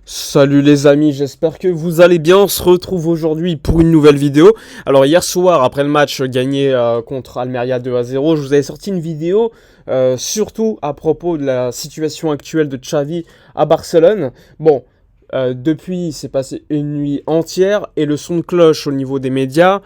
Salut les amis, j'espère que vous allez bien. On se retrouve aujourd'hui pour une nouvelle vidéo. Alors hier soir, après le match gagné contre Almeria 2-0, je vous avais sorti une vidéo surtout à propos de la situation actuelle de Xavi à Barcelone. Bon, depuis, il s'est passé une nuit entière et le son de cloche au niveau des médias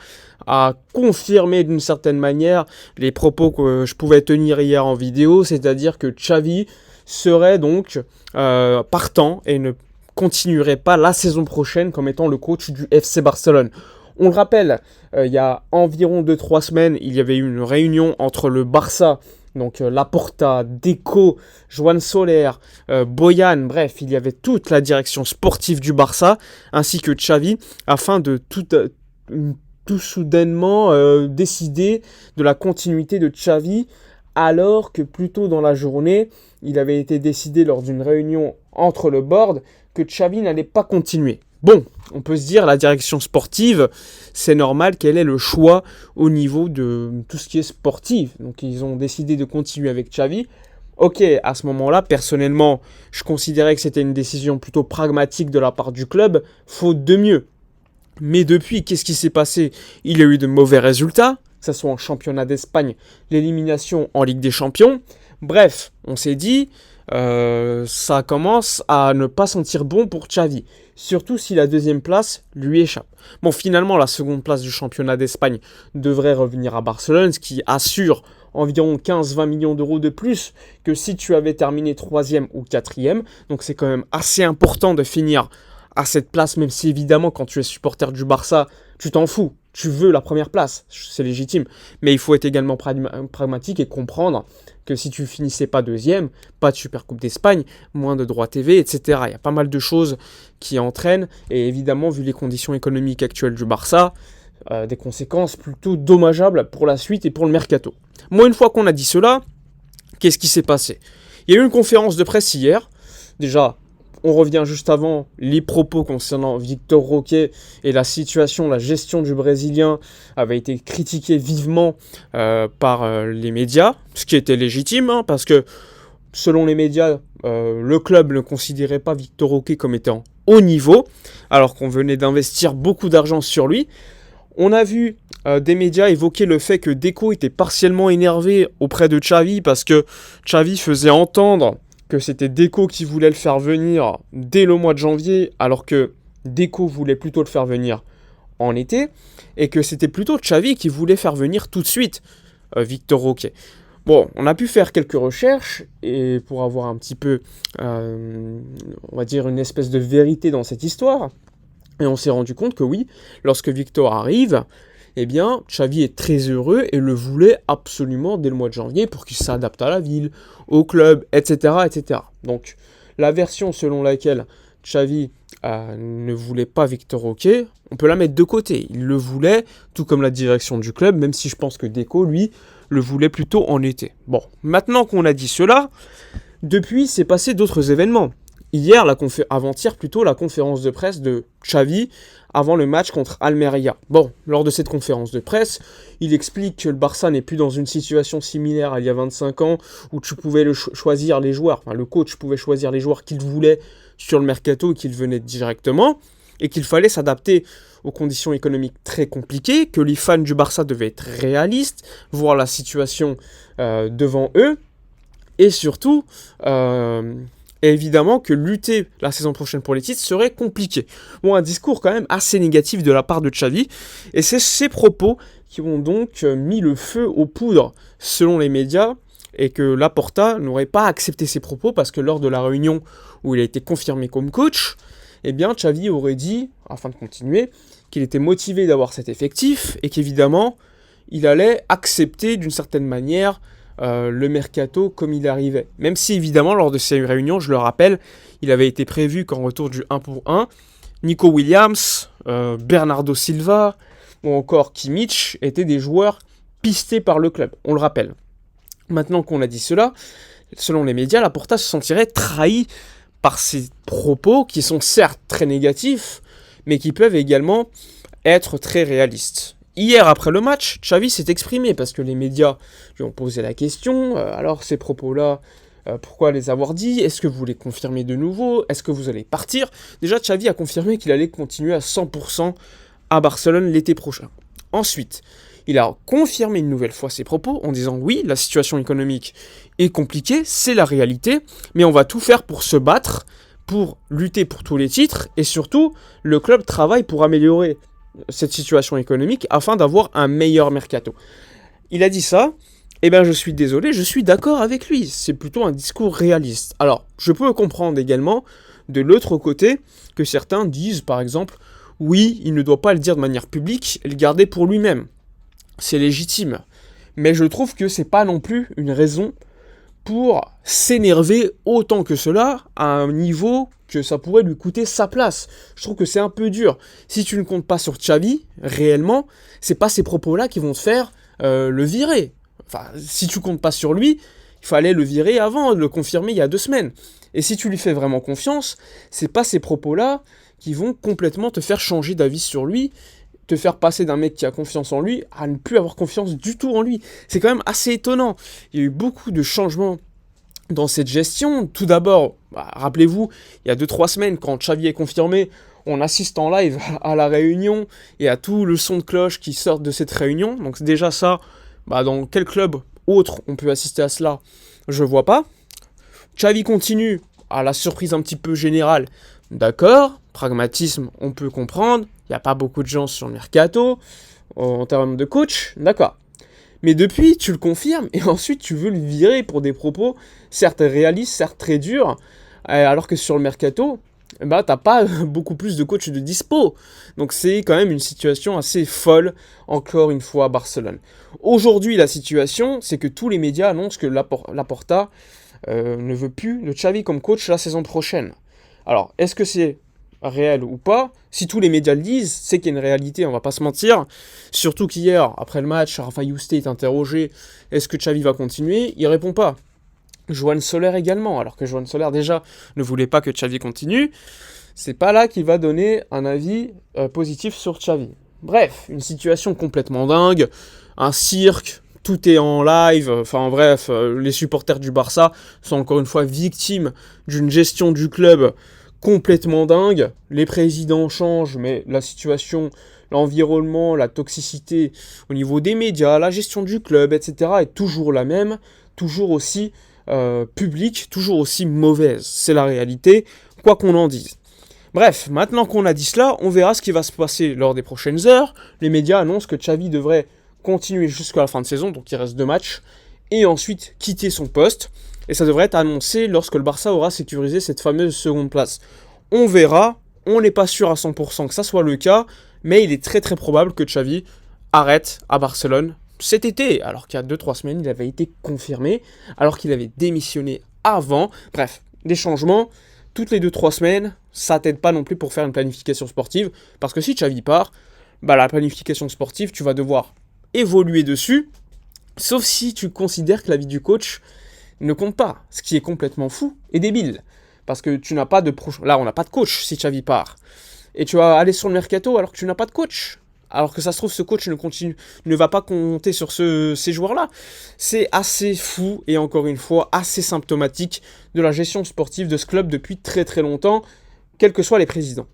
a confirmé d'une certaine manière les propos que je pouvais tenir hier en vidéo, c'est-à-dire que Xavi serait donc partant et ne continuerait pas la saison prochaine comme étant le coach du FC Barcelone. On le rappelle, il y a environ 2-3 semaines, il y avait eu une réunion entre le Barça, donc Laporta, Deco, Joan Soler, Boyan, bref, il y avait toute la direction sportive du Barça, ainsi que Xavi, afin de tout soudainement décider de la continuité de Xavi, alors que plus tôt dans la journée, il avait été décidé lors d'une réunion entre le board que Xavi n'allait pas continuer. Bon, on peut se dire, la direction sportive, c'est normal qu'elle ait le choix au niveau de tout ce qui est sportif. Donc ils ont décidé de continuer avec Xavi. Ok, à ce moment-là, personnellement, je considérais que c'était une décision plutôt pragmatique de la part du club, faute de mieux. Mais depuis, qu'est-ce qui s'est passé? Il y a eu de mauvais résultats, que ce soit en championnat d'Espagne, l'élimination en Ligue des Champions. Bref, on s'est dit, ça commence à ne pas sentir bon pour Xavi. Surtout si la deuxième place lui échappe. Bon, finalement, la seconde place du championnat d'Espagne devrait revenir à Barcelone, ce qui assure environ 15-20 millions d'euros de plus que si tu avais terminé 3e ou 4e. Donc c'est quand même assez important de finir à cette place, même si évidemment quand tu es supporter du Barça, tu t'en fous. Tu veux la première place, c'est légitime. Mais il faut être également pragmatique et comprendre que si tu finissais pas deuxième, pas de Supercoupe d'Espagne, moins de droits TV, etc. Il y a pas mal de choses qui entraînent. Et évidemment, vu les conditions économiques actuelles du Barça, des conséquences plutôt dommageables pour la suite et pour le mercato. Moi, une fois qu'on a dit cela, qu'est-ce qui s'est passé? Il y a eu une conférence de presse hier. Déjà, on revient juste avant les propos concernant Victor Roque et la situation, la gestion du Brésilien avait été critiquée vivement par les médias, ce qui était légitime, hein, parce que selon les médias, le club ne considérait pas Victor Roque comme étant haut niveau, alors qu'on venait d'investir beaucoup d'argent sur lui. On a vu des médias évoquer le fait que Deco était partiellement énervé auprès de Xavi parce que Xavi faisait entendre que c'était Deco qui voulait le faire venir dès le mois de janvier, alors que Deco voulait plutôt le faire venir en été, et que c'était plutôt Xavi qui voulait faire venir tout de suite Victor Roque. Bon, on a pu faire quelques recherches, et pour avoir un petit peu, on va dire, une espèce de vérité dans cette histoire, et on s'est rendu compte que oui, lorsque Victor arrive, eh bien, Xavi est très heureux et le voulait absolument dès le mois de janvier pour qu'il s'adapte à la ville, au club, etc., etc. Donc, la version selon laquelle Xavi ne voulait pas Victor Roque, on peut la mettre de côté. Il le voulait, tout comme la direction du club, même si je pense que Deco, lui, le voulait plutôt en été. Bon, maintenant qu'on a dit cela, depuis, s'est passé d'autres événements. Hier, avant-hier plutôt, la conférence de presse de Xavi avant le match contre Almeria. Bon, lors de cette conférence de presse, il explique que le Barça n'est plus dans une situation similaire à il y a 25 ans où tu pouvais choisir les joueurs, enfin le coach pouvait choisir les joueurs qu'il voulait sur le mercato et qu'il venait directement, et qu'il fallait s'adapter aux conditions économiques très compliquées, que les fans du Barça devaient être réalistes, voir la situation devant eux, et surtout... Et évidemment que lutter la saison prochaine pour les titres serait compliqué. Bon, un discours quand même assez négatif de la part de Xavi. Et c'est ces propos qui ont donc mis le feu aux poudres, selon les médias, et que Laporta n'aurait pas accepté ces propos parce que lors de la réunion où il a été confirmé comme coach, eh bien Xavi aurait dit, afin de continuer, qu'il était motivé d'avoir cet effectif et qu'évidemment, il allait accepter d'une certaine manière le mercato comme il arrivait. Même si évidemment lors de ces réunions, je le rappelle, il avait été prévu qu'en retour du 1 pour 1, Nico Williams, Bernardo Silva ou encore Kimmich étaient des joueurs pistés par le club, on le rappelle. Maintenant qu'on a dit cela, selon les médias, Laporta se sentirait trahi par ces propos qui sont certes très négatifs, mais qui peuvent également être très réalistes. Hier, après le match, Xavi s'est exprimé parce que les médias lui ont posé la question. Alors, ces propos-là, Pourquoi les avoir dit? Est-ce que vous les confirmez de nouveau? Est-ce que vous allez partir? Déjà, Xavi a confirmé qu'il allait continuer à 100% à Barcelone l'été prochain. Ensuite, il a confirmé une nouvelle fois ses propos en disant oui, la situation économique est compliquée, c'est la réalité, mais on va tout faire pour se battre, pour lutter pour tous les titres, et surtout, le club travaille pour améliorer cette situation économique afin d'avoir un meilleur mercato. Il a dit ça, eh bien je suis désolé, je suis d'accord avec lui, c'est plutôt un discours réaliste. Alors, je peux comprendre également, de l'autre côté, que certains disent par exemple, oui, il ne doit pas le dire de manière publique et le garder pour lui-même. C'est légitime. Mais je trouve que c'est pas non plus une raison pour s'énerver autant que cela à un niveau que ça pourrait lui coûter sa place. Je trouve que c'est un peu dur. Si tu ne comptes pas sur Xavi, réellement, c'est pas ces propos-là qui vont te faire le virer. Enfin, si tu comptes pas sur lui, il fallait le virer avant, de le confirmer il y a 2 semaines. Et si tu lui fais vraiment confiance, c'est pas ces propos-là qui vont complètement te faire changer d'avis sur lui, te faire passer d'un mec qui a confiance en lui à ne plus avoir confiance du tout en lui. C'est quand même assez étonnant. Il y a eu beaucoup de changements dans cette gestion. Tout d'abord, rappelez-vous, il y a 2-3 semaines, quand Xavi est confirmé, on assiste en live à la réunion et à tout le son de cloche qui sort de cette réunion. Donc déjà ça, dans quel club autre on peut assister à cela? Je vois pas. Xavi continue, à la surprise un petit peu générale. D'accord, pragmatisme, on peut comprendre. Il n'y a pas beaucoup de gens sur le mercato en termes de coach, d'accord. Mais depuis, tu le confirmes et ensuite tu veux le virer pour des propos certes réalistes, certes très durs, alors que sur le mercato, t'as pas beaucoup plus de coachs de dispo. Donc c'est quand même une situation assez folle, encore une fois, à Barcelone. Aujourd'hui, la situation, c'est que tous les médias annoncent que Laporta ne veut plus de Xavi comme coach la saison prochaine. Alors, est-ce que c'est réel ou pas? Si tous les médias le disent, c'est qu'il y a une réalité, on va pas se mentir. Surtout qu'hier, après le match, Rafa Yuste est interrogé, est-ce que Xavi va continuer? Il répond pas. Joan Soler également, alors que Joan Soler déjà ne voulait pas que Xavi continue. C'est pas là qu'il va donner un avis positif sur Xavi. Bref, une situation complètement dingue, un cirque, tout est en live, enfin bref, les supporters du Barça sont encore une fois victimes d'une gestion du club complètement dingue. Les présidents changent, mais la situation, l'environnement, la toxicité au niveau des médias, la gestion du club, etc. est toujours la même, toujours aussi publique, toujours aussi mauvaise. C'est la réalité, quoi qu'on en dise. Bref, maintenant qu'on a dit cela, on verra ce qui va se passer lors des prochaines heures. Les médias annoncent que Xavi devrait continuer jusqu'à la fin de saison, donc il reste 2 matchs, et ensuite quitter son poste. Et ça devrait être annoncé lorsque le Barça aura sécurisé cette fameuse seconde place. On verra, on n'est pas sûr à 100% que ça soit le cas, mais il est très très probable que Xavi arrête à Barcelone cet été, alors qu'il y a 2-3 semaines, il avait été confirmé, alors qu'il avait démissionné avant. Bref, des changements, toutes les 2-3 semaines, ça t'aide pas non plus pour faire une planification sportive, parce que si Xavi part, la planification sportive, tu vas devoir évoluer dessus, sauf si tu considères que la vie du coach ne compte pas, ce qui est complètement fou et débile, parce que tu n'as pas de là on n'a pas de coach si Xavi part, et tu vas aller sur le mercato alors que tu n'as pas de coach, alors que ça se trouve ce coach ne va pas compter sur ces joueurs-là. C'est assez fou et encore une fois assez symptomatique de la gestion sportive de ce club depuis très très longtemps, quels que soient les présidents.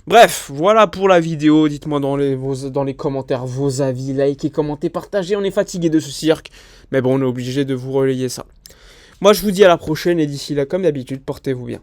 Bref, voilà pour la vidéo. Dites-moi dans les commentaires vos avis, likez, commentez, partagez. On est fatigué de ce cirque, mais bon, on est obligé de vous relayer ça. Moi, je vous dis à la prochaine et d'ici là, comme d'habitude, portez-vous bien.